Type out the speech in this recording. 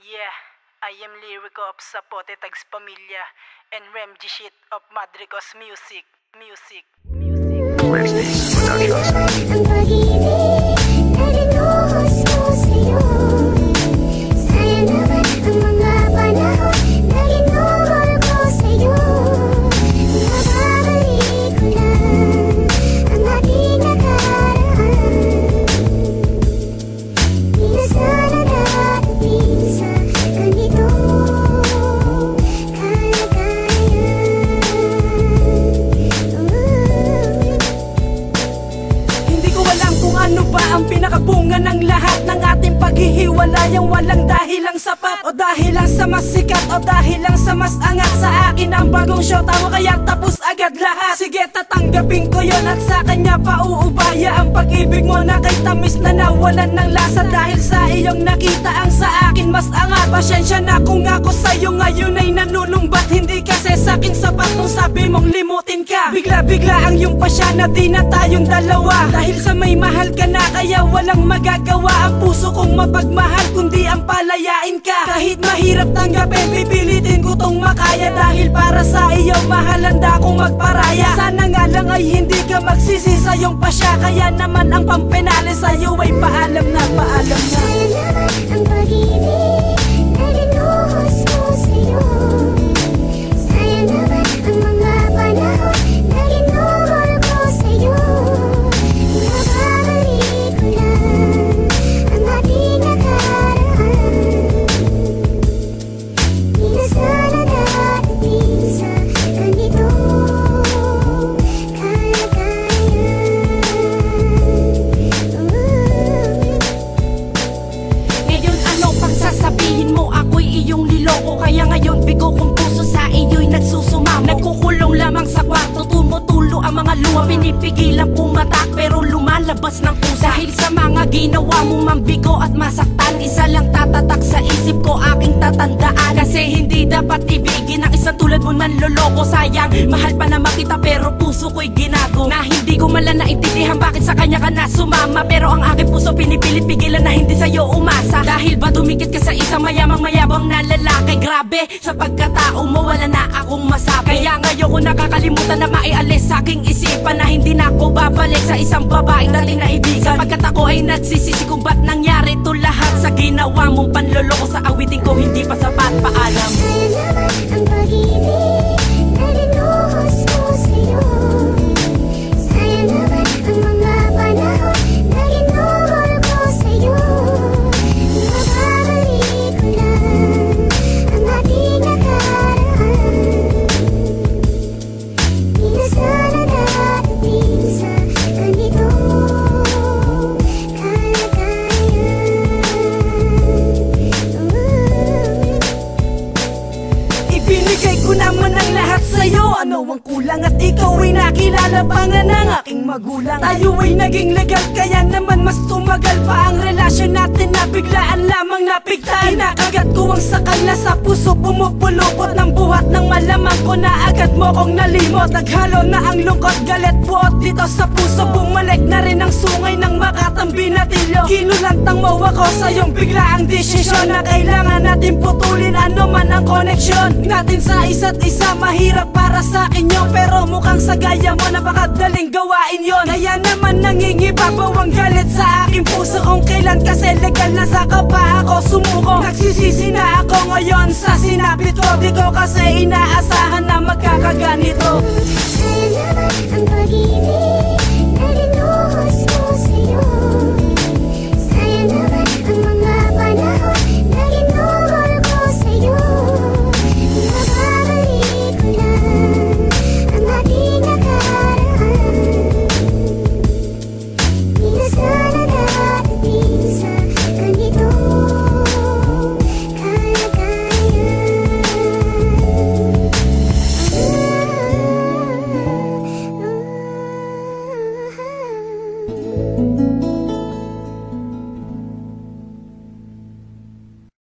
Yeah, I am Lyrico of Sapote Tags Pamilya and Rem G shit of Madricos Music. Ang pag-ibig na rinuhos mo sa'yo. Sayang naman ang mga panahon na rinuhol ko sa'yo. Mababalik ko lang ang ating nakaraan. Di na sana dadating sa ganito ano ba ang pinakabunga ng lahat ng ating paghihiwalayang walang dahilang sapat o dahil lang sa mas sikat o dahil lang sa mas angat. Sa akin ang bagong show tama kaya tapos agad lahat. Sige tatanggapin ko yon at sa kanya pauubaya ang pag-ibig mo na kay tamis na nawalan ng lasa. Dahil sa iyong nakita ang sa akin mas angat. Pasensya na kung ako sa'yo ngayon ay nanunumbat. Hindi kasi sa'kin sapat nung sabi mong limutin ka. Bigla-bigla ang iyong pasya na di na tayong dalawa. Dahil sa may mahal ka na kaya walang magagawa ang puso kong mapagmahal kundi ang palayain ka. Kahit mahirap tanggapin pipilitin ko tong makaya. Dahil para sa iyo mahal handa kong magparaya. Sana nga lang ay hindi ka magsisi sa iyong pasya. Kaya naman ang pampenale sa'yo ay paalam na, paalam na. Sayang naman ang pag-ibig na rinuhos mo sa'yo. Sayang naman ang mga panahon na rinuhol ko sa'yo. Mababalik ko lang ang ating nakaraan. Di na sana dadating sa ganito Ngayon ano pang sasabihin mo ako'y iyong niloko. Kaya ngayon bigo kong puso sa iyo'y nagsusumamo. Nagkukulong lamang sa kwarto tumutulo ang mga luha. Pinipigilan pumatak pero lumalabas ng pusa. Dahil sa mga ginawa mong mambigo at masaktan, isa lang tatatak sa isip ko aking tatandaan. Kasi hindi dapat ibigin ang isang tulad mo manloloko. Sayang, mahal pa naman kita pero puso ko'y ginago. Na hindi ko malang naintindihan bakit sa kanya ka na sumama. Pero ang aking puso pinipilit pigilan na hindi sa'yo umasa. Dahil ba dumikit ka sa isang mayamang mayabang na lalaki. Grabe, sa pagkatao mo wala na akong masabi. Kaya ngayon ko nakakalimutan na maialis sa aking isipan na hindi na ako babalik sa isang babaeng dating naibigan. Pagkat ako ay nagsisisi kung ba't nangyari to lahat. Sa ginawa mong panloloko sa awitin ko hindi pa sapat, paalam. Sayang naman ang pag-ibig na rinuhos mo sa'yo. Sayang naman ang mga panahon na rinuhol ko sa'yo. Mababalik ko lang ang ating nakaraan. Di na sana dadating sa ganito Ibinigay ko naman ang lahat sa'yo. Ano ang kulang at ikaw ay nakilala pa nga ng aking magulang. Tayo ay naging legal kaya naman mas tumagal pa ang relasyon natin na biglaan lamang napigtan. Inakagat ko ang sakal na sa puso pumupulupot ng buhat ng malamang ko na agad mo kong nalimot. Naghalo na ang lungkot galit buot dito sa puso. Bumalik na rin ang sungay ng makatambi na tilyo. Kinulantang mo ako sa iyong biglaang desisyon na kailangan natin putulin ano man ang koneksyon natin sa isa't isa. Mahirap para sa akin yun pero mukhang sa gaya mo napakadaling gawain yon. Kaya naman nangingibabaw ang galit sa aking puso kung kailan kasi legal na saka pa ako sumuko. Nagsisisi na ako ngayon sa sinapit ko. Di ko kasi inaasahan na magkakaganito. Sayang